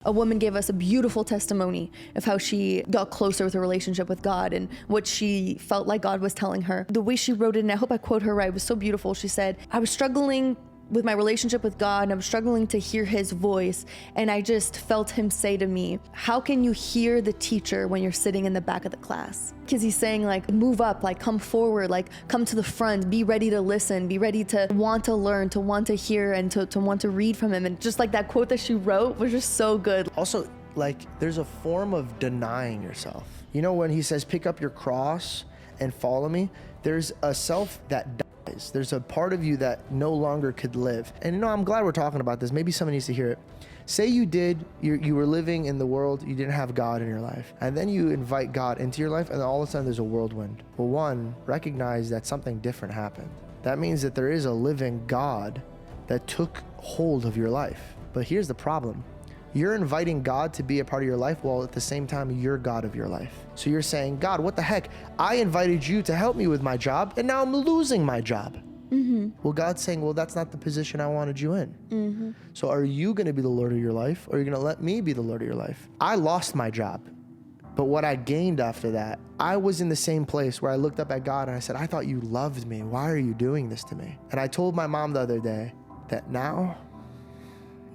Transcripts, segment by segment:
A woman gave us a beautiful testimony of how she got closer with her relationship with God and what she felt like God was telling her. The way she wrote it, and I hope I quote her right, was so beautiful. She said, I was struggling with my relationship with God, and I was struggling to hear his voice, and I just felt him say to me, how can you hear the teacher when you're sitting in the back of the class? Because he's saying, like, move up, like, come forward, like, come to the front, be ready to listen, be ready to want to learn, to want to hear, and to want to read from him. And just like that quote that she wrote was just so good. Also, like, there's a form of denying yourself. You know, when he says, pick up your cross and follow me, there's a self that dies. There's a part of you that no longer could live. And you know, I'm glad we're talking about this. Maybe someone needs to hear it. Say you were living in the world, you didn't have God in your life, and then you invite God into your life, and then all of a sudden there's a whirlwind. Well, one, recognize that something different happened. That means that there is a living God that took hold of your life. But here's the problem. You're inviting God to be a part of your life while at the same time you're God of your life. So you're saying, God, what the heck? I invited you to help me with my job, and now I'm losing my job. Well, God's saying, well, that's not the position I wanted you in. So are you going to be the Lord of your life, or are you going to let me be the Lord of your life? I lost my job, but what I gained after that, I was in the same place where I looked up at God and I said, I thought you loved me. Why are you doing this to me? And I told my mom the other day that now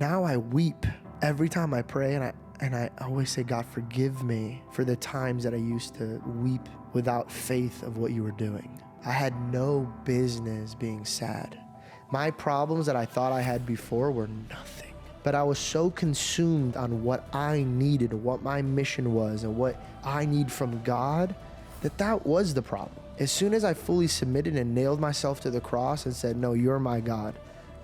I weep every time I pray, and I always say, God, forgive me for the times that I used to weep without faith of what you were doing. I had no business being sad. My problems that I thought I had before were nothing. But I was so consumed on what I needed, what my mission was, and what I need from God, that was the problem. As soon as I fully submitted and nailed myself to the cross and said, no, you're my God.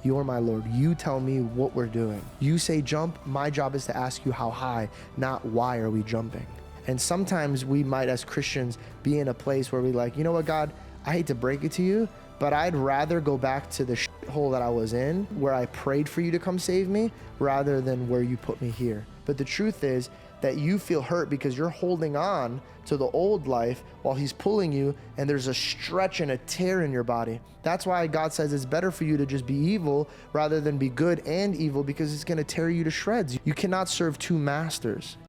You're my Lord. You tell me what we're doing. You say jump, my job is to ask you how high, not why are we jumping. And sometimes we might, as Christians, be in a place where we like, you know what, God, I hate to break it to you, but I'd rather go back to the hole that I was in, where I prayed for you to come save me, rather than where you put me here. But the truth is that you feel hurt because you're holding on to the old life while he's pulling you, and there's a stretch and a tear in your body. That's why God says it's better for you to just be evil rather than be good and evil, because it's going to tear you to shreds. You cannot serve two masters.